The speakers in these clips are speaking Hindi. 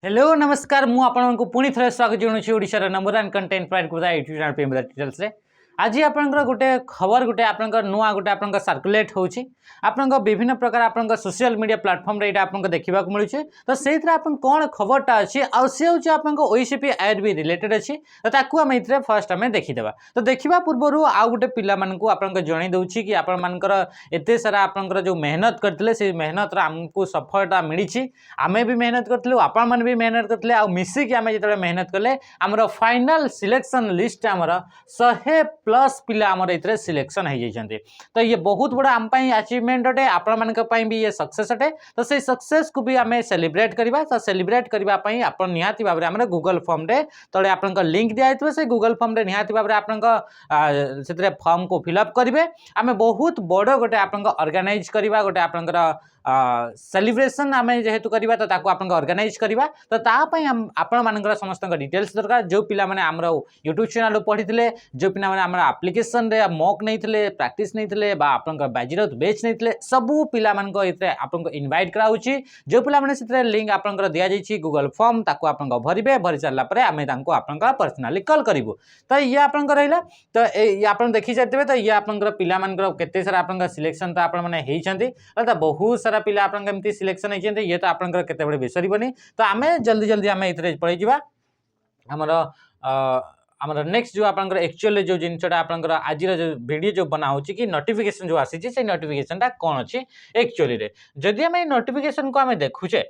हेलो नमस्कार मु आपको पुणी थे स्वागत जनाऊँ ओडिशार नंबर 1 कंटेंट प्रोवाइड करता यूट्यूब चैनल पेमरा डिटेल्स रे आज आपनकर गोटे खबर गोटे आपनकर नुआ गोटे आपनकर सर्कुलेट होची आपनकर विभिन्न प्रकार आपनकर सोशल मीडिया प्लेटफॉर्म रे एटा आपनको देखिबा को मिलुचे तो सेइथरा आपन कोन खबरटा अछि आ से होची आपनको ओईसीपी आईआरबी रिलेटेड अछि तो ताकू हम इथरे फर्स्ट हमें देखि देबा तो देखिबा पूर्वरु आ गोटे पिला मानकू आपनको जणी दउची कि आपन मानकर एते सारा आपनकर जो मेहनत करथिले से मेहनत रा हमको सफलता मिलिछि आमे भी मेहनत करथिलु आपन मन भी मेहनत करथिले आ मिसी कि आमे जेतले मेहनत करले हमरो फाइनल सिलेक्शन लिस्ट हमरो 100+ पिला हमर इतरे सिलेक्शन हो जाइछन्ते तो ये बहुत बड़ा आम पई अचीवमेंट अटे आपण मानक पई भी ये सक्सेस अटे तो से सक्सेस को भी आमे सेलिब्रेट करबा तो सेलिब्रेट करबा पई आपण निहाती भाबरे हमर गूगल फॉर्म रे तळे आपनका लिंक दिया आइतबे से गूगल फॉर्म रे निहाती भाबरे आपनका सेतरे फॉर्म को फिल अप करिवे आमे बहुत बड़ गोटे आपनका ऑर्गेनाइज करबा गोटे आपनकर सेलिब्रेशन आम जेहेतु करवा तो ताको आपन ऑर्गेनाइज करवा तो तापाई आपण मानकर समस्त डिटेल्स दरकार जो पिला माने हमर यूट्यूब चैनल पढ़ी जो पिला माने हमर एप्लिकेशन रे मॉक नहीं प्रैक्टिस नहीं आपन बाजीराउत बैच नहीं सबू पिला मानक इतरे आपन इनवाइट कराउची जो पिला माने सितरे लिंक आपन दिया जाइछि गूगल फॉर्म ताको आपन भरिबे भरि सारला परे आमे तांको आपन पर्सनली कॉल करिवो तो ये आपन रहला तो ये आपन देखि जायतबे तो ये आपन पिला मानकर केते सारा आपन सिलेक्शन तो आपन माने हेइछन्ती तो बहुत सारा पिला आपन एमती सिलेक्शन होइछन्ते ये तो आपन केते बडे बेसरिबनी तो आमे जल्दी जल्दी आमे इतरे पळै जिबा हमर नेक्स्ट जो आपन एक्चुअली जो जिनसटा आपन आज जो वीडियो जो बना होची कि नोटिफिकेशन जो आसी से नोटिफिकेशन टा कोन अछि एक्चुअली रे जदि हम नोटिफिकेशन को आमे देखुचे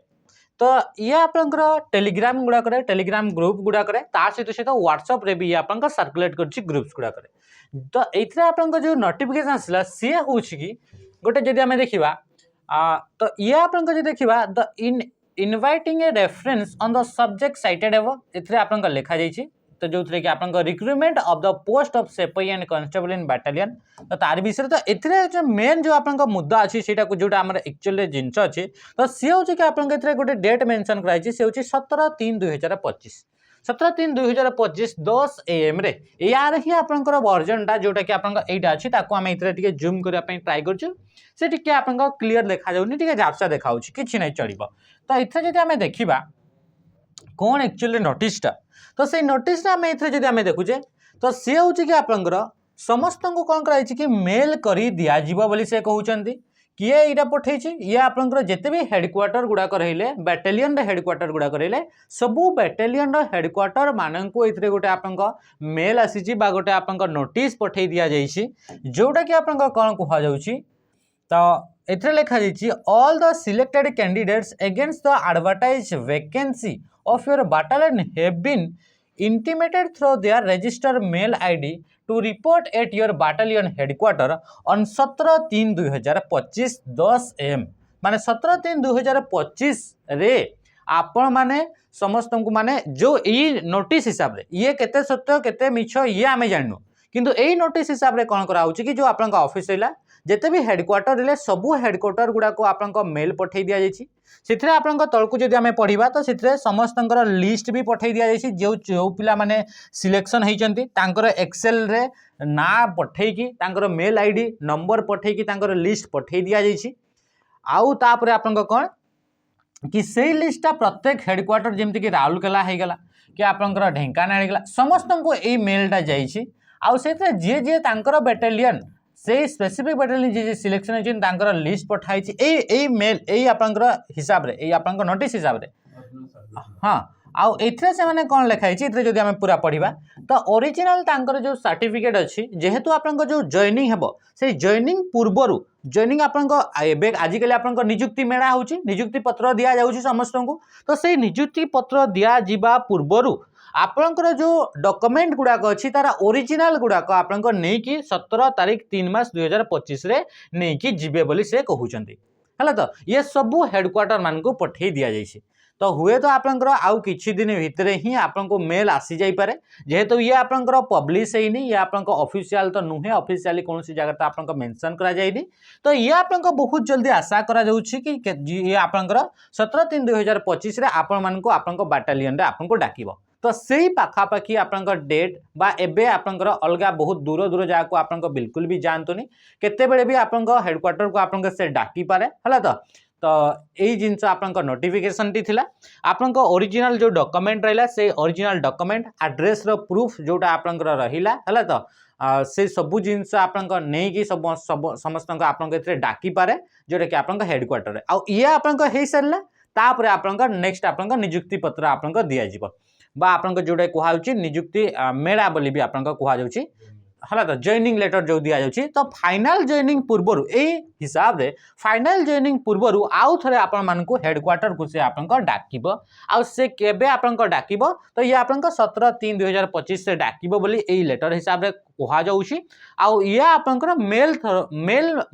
तो ये आपन टेलीग्राम गुडा करे टेलीग्राम ग्रुप गुडा करे ता सहित सहित व्हाट्सएप रे भी आपन सर्कुलेट करछि ग्रुप्स गुडा करे तो एथरे आपन जो नोटिफिकेशन आसला से होछि कि गोटे जदि आमे देखिबा तो ये आपन जो देखिबा the inviting a reference on the subject cited एव एथरे आपन लिखा जाइछि तो जो थे कि आपन recruitment of the post of सिपाही एंड कांस्टेबल इन बैटालियन तो तार विषय तो एथरे जो मेन जो आपन मुद्दा अछि सेटा को जोटा हमर एक्चुअली जिंस अछि तो से होछि कि आपन एथरे गोटे डेट मेंशन कराइछि से होछि 17/3/2025 17/3/2025 10 AM रे यार ही आपनकर वर्जनटा जोटा कि आपन एटा अछि ताको हम इतरे टिके जूम करिया पई ट्राई करछु से टिके आपन क्लियर देखा जाउनी टिके झापसा देखाउछि किछि नै चलिबो तो इथे जदि हमें देखिबा कोन एक्चुअली नोटिसटा तो से नोटिसटा हमें इथे जदि हमें देखुजे तो से होछि कि आपनकर समस्त को कोन कराइछि कि मेल करी दिया जीवो बोली से कहउचंती किए इटा पठेछि ये आपनकर जेते भी हेडक्वार्टर गुडा करैले बैटालियन रे हेडक्वार्टर गुडा करैले सबु बैटालियन रो हेडक्वार्टर माननको इथरे गोटे आपनका मेल आसीछि बा गोटे आपनका नोटिस पठेइ दिया जाइछि जोटा कि आपनका कोन कहवा जाउछि तो एथरे लिखा जाइछि all the selected candidates against the advertise vacancy of your battalion have been intimated through their registered mail ID to report at your battalion headquarter on 17/3/2025 10 AM माने 17/3/2025 रे आपण माने समस्त को माने जो ई नोटिस हिसाब रे ये केते सत्य केते मिछ ये आमे जाननु किंतु एई नोटिस हिसाब रे कोन करा होछि कि जो आपन का ऑफिस हैला जेते भी हेडक्वार्टर रे सबु हेडक्वार्टर गुडा को आपन को मेल पठै दिया जाइछि सिथरे आपन को तळकु जदि हमें पढिबा तो सिथरे समस्तंकर लिस्ट भी पठै दिया जाइछि जो पिला माने सिलेक्शन हेइचंती तांकर एक्सेल रे ना पठै कि तांकर मेल आईडी नंबर पठै कि तांकर लिस्ट पठै दिया जाइछि आउ तापरे आपन को कोन कि से लिस्टा प्रत्येक हेडक्वार्टर जेमति कि राउरकेला हे गला कि आपनकर ढेंकानाळ हे गला समस्त को ए मेलटा जाइछि आउ सेते जे जे तांकर बैटालियन से स्पेसिफिक बैटालियन जे सिलेक्शन होइछन तांकर लिस्ट पठाइछि ए मेल ए आपनकर हिसाब रे ए आपनकर नोटिस हिसाब रे हां आउ एथरे से माने कोन लिखाइछि एथरे जदि हम पूरा पढिबा तो ओरिजिनल तांकर जो सर्टिफिकेट अछि जेहेतु आपनकर जो जॉइनिंग हेबो से जॉइनिंग पूर्वरु जॉइनिंग आपनकर एबे आजिकली आपनकर नियुक्ति मेळा होछि नियुक्ति पत्र दिया जाउछि समस्त को तो से नियुक्ति पत्र दिया जिबा पूर्वरु आपनकर जो डॉक्यूमेंट गुडाक अछि तारा ओरिजिनल गुडाक आपनकर नै कि 17 तारीख 3 मास 2025 रे नै कि जिबे बोली से कहउचंती हला तो ये सबु हेडक्वार्टर मान को पठै दिया जाइछि तो हुए तो आपनकर आउ किछि दिन भितरे ही आपनको मेल आसी जाई पारे जेहेतु ये आपनकर पब्लिश हेइनी ये आपनकर ऑफिशियल तो नुहे ऑफिशियली कोनोसी जगह त आपनकर मेंशन करा जाइनी तो ये आपनकर बहुत जल्दी आशा करा जाउछि कि ये आपनकर 17/3/2025 रे आपन मान को आपनकर बैटालियन रे आपनको डाकिबो तो सेही पाखापाखी आपनकर डेट बा एबे आपनकर अलगा बहुत दूर दूर जगह को आपनकर बिल्कुल भी जानतोनी केते बेले भी आपनकर हेडक्वार्टर को आपनकर से डाकी पारे हला तो तो यही जिनस आपंक नोटिफिकेशन टी थिला आपंक ओरिजिनल जो डॉक्यूमेंट रहिला से ओरिजिनल डॉक्यूमेंट एड्रेस रो प्रूफ जोटा आपंकर रहिला हला तो से सबू जिनस आपंक नहीं कि सब समस्त आपंक एथरे डाकी पारे जोटा कि आपंक हेडक्वार्टर रे आ ये आपंक हे सरला तापरे आपंक नेक्स्ट आपंक नियुक्ति पत्र आपंक दिया जिवो बा आपंक जोटा कुहाउची नियुक्ति मेळा बोली भी आपंक कुहाउची हला तो जॉइनिंग लेटर जो दिया जाउची तो फाइनल जॉइनिंग पूर्वरु ए हिसाब रे फाइनल जॉइनिंग पूर्वरु आउ थरे आपन मानकु हेडक्वार्टर को से आपन को डाकिबो आ से केबे आपन को डाकिबो तो ये आपन को 17/3/2025 से डाकिबो बोली ए लेटर हिसाब रे कोहा जाउची आ ये आपन को मेल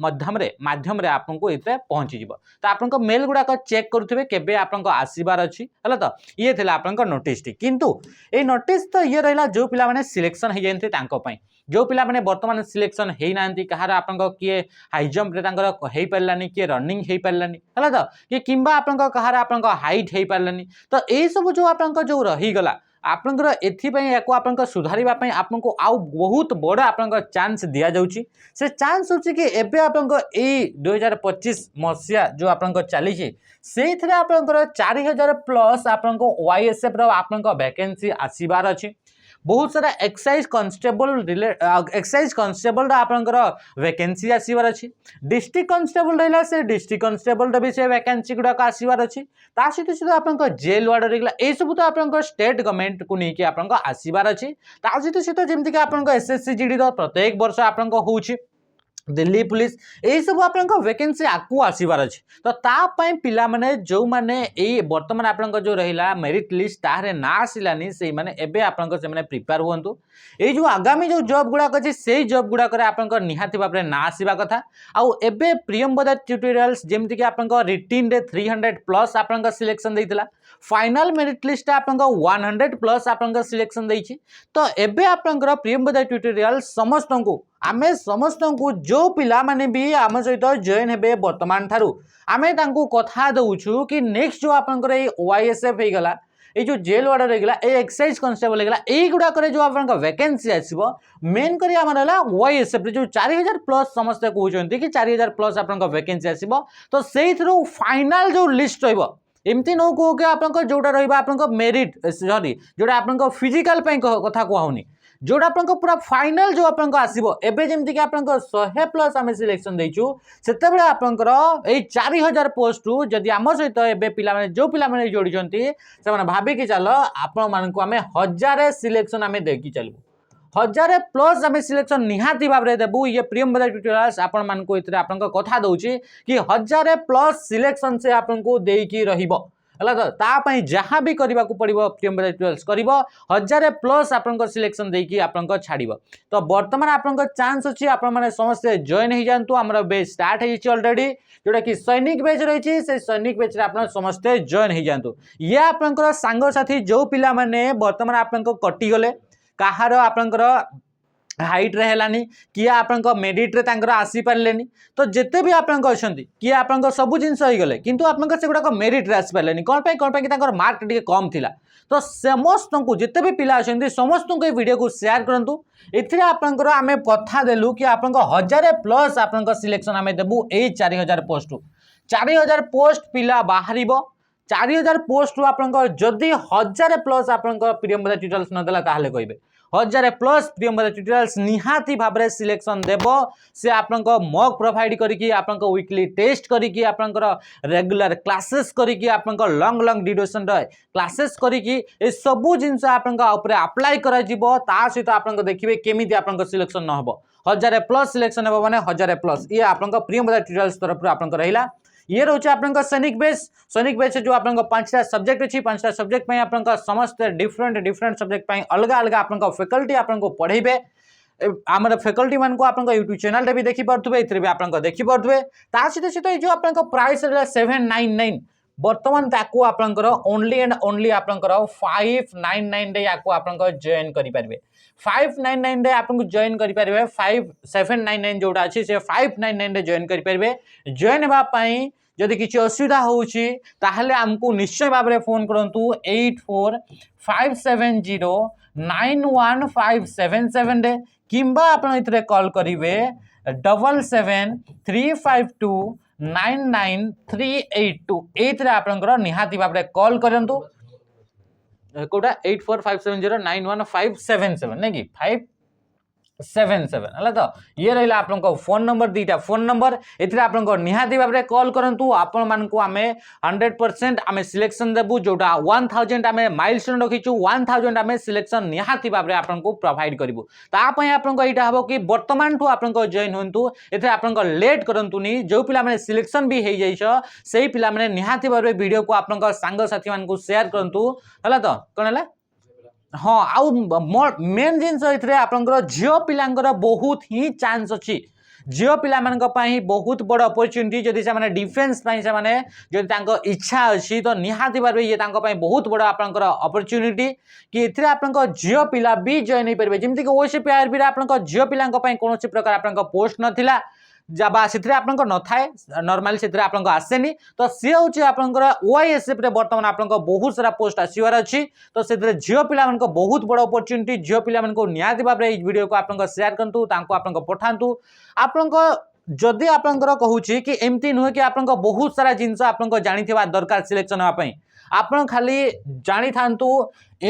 माध्यम रे आपन को इते पहुंची जिवो तो आपन को मेल गुडा को चेक करथबे केबे आपन को आसीबार अछि हला तो ये थिला आपन को नोटिस टी किंतु ए नोटिस तो ये रहला जो पिला माने सिलेक्शन हे जेंते तांको पई जो पिला माने वर्तमान सिलेक्शन हेई नांती कहार आपन को किए हाई जंप रे तांकर हेई परलानी किए रनिंग हेई परलानी हला तो कि किंबा आपन को कहार आपन को हाइट हेई परलानी तो ए सब जो आपन को जो रही गला आपनकर एथि पई एको आपनकर सुधारिबा पई आपनको आउ बहुत बड़ आपनकर चांस दिया जाउची से चांस होची कि एबे आपनकर ए 2025 मसिया जो आपनकर चली छी सेथरे आपनकर 4000 प्लस आपनको वाईएसएफ रो आपनकर वैकेंसी आसीबार अछि बहुत सारा एक्साइज कांस्टेबल आपनकर वैकेंसी आसीबार अछि डिस्ट्रिक्ट कांस्टेबल रहला से डिस्ट्रिक्ट कांस्टेबल भी से वैकेंसी गुडा का आसीबार अछि ता सहित आपनकर जेल वार्ड रहला ए सब तो आपनकर स्टेट गवर्नमेंट को नहीं कि आपनकर आसीबार अछि ता सहित जेमति कि आपनकर एसएससी जीडी रो प्रत्येक वर्ष आपनकर होउछि दिल्ली पुलिस यही सब आपनका वैकेंसी आकु आसीबार अछि तो ता पई पिला माने जो माने ए वर्तमान आपनका जो रहिला मेरिट लिस्ट तारे ना आसिलानी सेही माने एबे आपनका से माने प्रिपेयर हुअंतु ए जो आगामी जो जॉब गुडा अछि सेही जॉब गुडा करे आपनका निहाती बाबरे ना आसीबा कथा आ एबे प्रियंवदा ट्यूटोरियल्स जेमति कि आपनका रिटिन रे 300 प्लस आपनका सिलेक्शन देइतला फाइनल मेरिट लिस्ट आपनका 100 प्लस आपनका सिलेक्शन देइछि तो एबे आपनका प्रियंवदा ट्यूटोरियल्स समस्तंकु आमे समस्तंकु जो पिला माने भी आम सहित जॉइन हेबे वर्तमान थारु आमे तांकु कथा दउछु कि नेक्स्ट जो आपनकर ए वाईएसएफ हे गला ए जो जेल वार्डर हे गला ए एक्साइज कांस्टेबल हे गला ए गुडा करे जो आपनका वैकेंसी आसीबो मेन करी हमरला वाईएसएफ रे जो 4000 प्लस समस्त कहउचंती कि 4000 प्लस आपनका वैकेंसी आसीबो तो सेही थ्रू फाइनल जो लिस्ट रहइबो एमती नो को के आपनका जोटा रहइबा आपनका मेरिट सॉरी जोटा आपनका फिजिकल पई कथा कहउनी जोटा आपनका पूरा फाइनल जो आपनका आसीबो एबे जेमति कि आपनका 100 प्लस आमे सिलेक्शन देइछु सेते बेले आपनकर ए 4000 पोस्ट रु जदि आम सहित एबे पिला माने जो पिला माने जोडी जंती से माने भाबी कि चलो आपन मानकु आमे 1000 सिलेक्शन आमे देकी चलबो 1000 प्लस आमे सिलेक्शन निहाती भाबरे देबु ये प्रियंवदा ट्यूटोरियल्स आपन मानकु इतरे आपनका कथा दउची कि 1000 प्लस सिलेक्शन से आपनकु देकी रहिबो हला तो ता पई जहां भी करबा को पड़िबो प्रियंवदा ट्यूटोरियल्स करबो 1000 प्लस आपनका सिलेक्शन देकी आपनका छाड़िबो तो वर्तमान आपनका चांस अछि आपन माने समस्त जॉइन हे जानतु हमरा बैच स्टार्ट हे छि ऑलरेडी जोटा कि सैनिक बैच रही छि से सैनिक बैच रे आपन समस्त जॉइन हे जानतु ये आपनकर सांग साथी जो पिला माने वर्तमान आपनका कटि गले काहार आपनकर हाइट रे हेलानी किए आपनक मेरिट रे तांकर आसी पारलेनी तो जेते भी आपनक अछंती किए आपनक सब जिंस होई गले किंतु आपनक से गुडा मेरिट रे आसी पारलेनी कोन पे कि तांकर मार्क टिके कम थिला तो समस्त को जेते भी पिला अछंती समस्त को ए वीडियो को शेयर करंतु एथिरे आपनकर आमे कथा देलु कि आपनक 1000 प्लस आपनक सिलेक्शन आमे देबु ए 4000 पोस्ट 4000 पोस्ट पिला बाहरिबो 4000 पोस्ट रु आपनक जदी 1000 प्लस आपनक प्रियंवदा ट्यूटोरियल्स न देला ताहले कहबे 1000 प्लस प्रियंवदा ट्यूटोरियल्स निहाती भाबरे सिलेक्शन देबो से आपनक मॉक प्रोवाइड करिकि आपनक वीकली टेस्ट करिकि आपनकर रेगुलर क्लासेस करिकि आपनक लॉन्ग ड्यूरेशन रे क्लासेस करिकि ए सबु जिंस आपनक ऊपर अप्लाई करा जिवो ता सहित आपनक देखिबे केमिति आपनक सिलेक्शन न हबो 1000 प्लस सिलेक्शन हेबो माने 1000 प्लस ये आपनक प्रियंवदा ट्यूटोरियल्स तरफ आपनक रहिला ये रोचे आपनका सैनिक बेस जो आपनका 5टा सब्जेक्ट अछि 5टा सब्जेक्ट पई आपनका समस्त डिफरेंट सब्जेक्ट पई अलग आपनका फैकल्टी आपनको पढाइबे आमर फैकल्टी मान को आपनका YouTube चैनल रे भी देखि परथबे इथरे भी आपनका देखि परथबे ता सहित जो आपनका प्राइस रहला 799 वर्तमान ताकू आपनकर ओनली एंड ओनली आपनकर 599 रे याकू आपनका जॉइन करि परबे 599 रे आपनको जॉइन करि परबे 5799 जोडा अछि से 599 रे जॉइन करि परबे जॉइन हेबा पई जदि किछि असुविधा होउछि ताहले हमकु निश्चय भाबरे फोन करंतु 8457091577 रे किंबा आपण इतरे कॉल करिवे 773529 9938 एथरे आपनकर निहाती भाबरे कॉल करंतु कोटा 8457091577 नै कि 577 हला तो ये रहिला आपनको फोन नंबर दीटा फोन नंबर एथिरे आपनको निहाती भाबरे कॉल करंतु आपन मान को आमे 100% आमे सिलेक्शन देबु जोटा 1000 आमे माइलस्टोन रखिछु 1000 आमे सिलेक्शन निहाती भाबरे आपनको प्रोवाइड करिवु ता पय आपनको एटा हबो कि वर्तमान ठु आपनको जॉइन होंतु एथे आपनको लेट करंतुनी जो पिला माने सिलेक्शन भी हे जाइछ सेही पिला माने निहाती भाबरे वीडियो को आपनको संग साथी मान को शेयर करंतु हला तो कोन हला हाँ आउ मेन जिनस एथरे आपनकर झियो पिलांकर बहुत ही चांस अछि झियो पिला मानक पई बहुत बड़ अपॉर्चुनिटी जदि से माने डिफेंस पई से माने जदि तांको इच्छा अछि तो निहाती बारे ये तांको पई बहुत बड़ आपनकर अपॉर्चुनिटी कि एथरे आपनकर झियो पिला भी जॉइन हे परबे जेमति कि ओसीपीआर भी आपनकर झियो पिलांक पई कोनोसी प्रकार आपनकर पोस्ट नथिला जाबा सिथरे आपनकर न थाए नॉर्मली सिथरे आपनकर आसेनी तो सी होची आपनकर ओआईएसएफ रे वर्तमान आपनकर बहुत सारा पोस्ट आसीवार अछि तो सिथरे जियो पिला मानको बहुत बड़ अपॉर्चुनिटी जियो पिला मानको नियाति भाबरे ई वीडियो को आपनकर शेयर करंतु तांको आपनकर पठांतु आपनकर जदि आपनकर कहूची कि एमती नुहे कि आपनकर बहुत सारा जिंस आपनकर जानिथिबा दरकार सिलेक्शन होआ पई आपन खाली जानि थांतु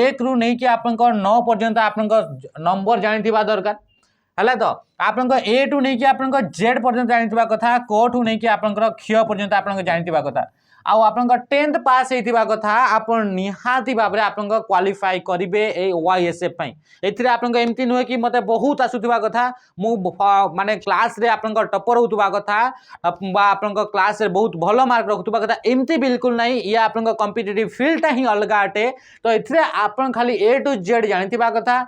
1 रु नै कि आपनकर 9 पर्यंत आपनकर नंबर जानिथिबा दरकार हला तो आपनकर ए टू नै कि आपनकर जेड पर्यंत जानिथिबा कथा क टू नै कि आपनकर क्ष पर्यंत आपनकर जानिथिबा कथा आ आपनकर 10th पास हेतिबा कथा आपन निहाती बाबरे आपनकर क्वालिफाई करिवे ए ओआईएसएफ पई एथिरे आपनकर एमती नुहे कि मते बहुत आसुथिबा कथा मु माने क्लास रे आपनकर टॉपर होतुबा कथा बा आपनकर क्लास रे बहुत भलो मार्क रखुतुबा कथा एमती बिल्कुल नै या आपनकर कॉम्पिटिटिव फील्ड ता ही अलगा अटे तो एथिरे आपन खाली ए टू जेड जानिथिबा कथा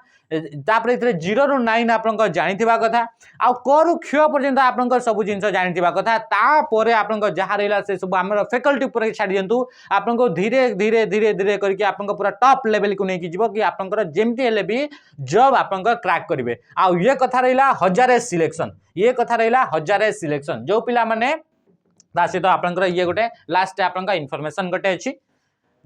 तापर इथरे 0 रु 9 आपनकर जानिथिबा कथा आ करू क्ष पर्यंत आपनकर सब जिंस जानिथिबा कथा तापरे आपनकर जहा रहला से सब हमर फैकल्टी ऊपर छाडी दियंतु आपनको धीरे धीरे धीरे धीरे करके आपनकर पूरा टॉप लेवल को नै कि जीवो कि आपनकर जेमति हेले भी जॉब आपनकर क्रैक करिवे आ ये कथा रहला हजारे सिलेक्शन ये कथा रहला हजारे सिलेक्शन जो पिला माने दासे तो आपनकर ये गोटे लास्ट आपनकर इंफॉर्मेशन गोटे अछि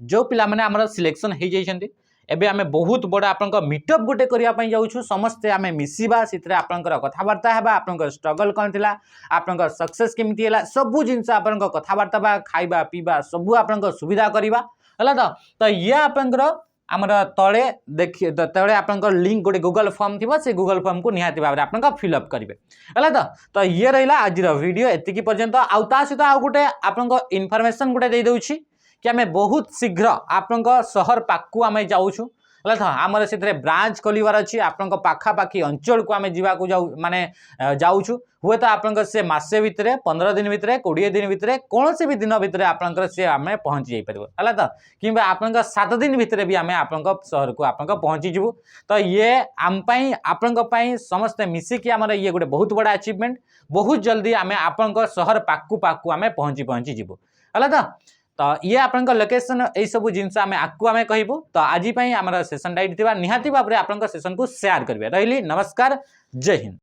जो पिला माने हमर सिलेक्शन हे जाइछन्ती एबे आमे बहुत बड़ा आपनकर मीटअप गोटे करिया पई जाउछु समस्त आमे मिसिबा सितरे आपनकर कथावार्ता हेबा आपनकर स्ट्रगल कोन थिला आपनकर सक्सेस केमति हैला सब जिंस आपनकर कथावार्ता बा खाइबा पीबा सब आपनकर सुविधा करिबा हला तो ये आपनकर हमर तळे देखि तळे आपनकर लिंक गोटे गूगल फॉर्म थिबा से गूगल फॉर्म को निहाती भाबरे आपनकर फिल अप करिवे हला तो ये रहिला आज वीडियो एतिकी पर्यंत आउ ता सहित आ गोटे आपनकर इन्फॉर्मेशन गोटे दे दउछि कि आमे बहुत शीघ्र आपनकर शहर पाकू आमे जाउछु हला था हमर सेतरे ब्रांच खोलिवार अछि आपनकर पाखा पाखी अंचल को आमे जीवा को जाउ माने जाउछु हुए तो आपनकर से मासे भितरे 15 दिन भितरे 20 दिन भितरे कोनोसी भी दिन भितरे आपनकर से आमे पहुंची जाई परबो हला था किबा आपनकर 7 दिन भितरे भी आमे आपनकर शहर को आपनकर पहुंची जिवु तो ये आम पई आपनकर पई समस्त मिसी कि हमर ये गोटे बहुत बड़ा अचीवमेंट बहुत जल्दी आमे आपनकर शहर पाकू पाकू आमे पहुंची जिवु हला था तो ये आपनकर लोकेशन ए सब जिंस आमे आकु आमे कहिबो तो आजि पई हमर सेशन डाइट थिबा निहाती बाबरे आपनकर सेशन को शेयर करबे रहिली नमस्कार जय हिंद।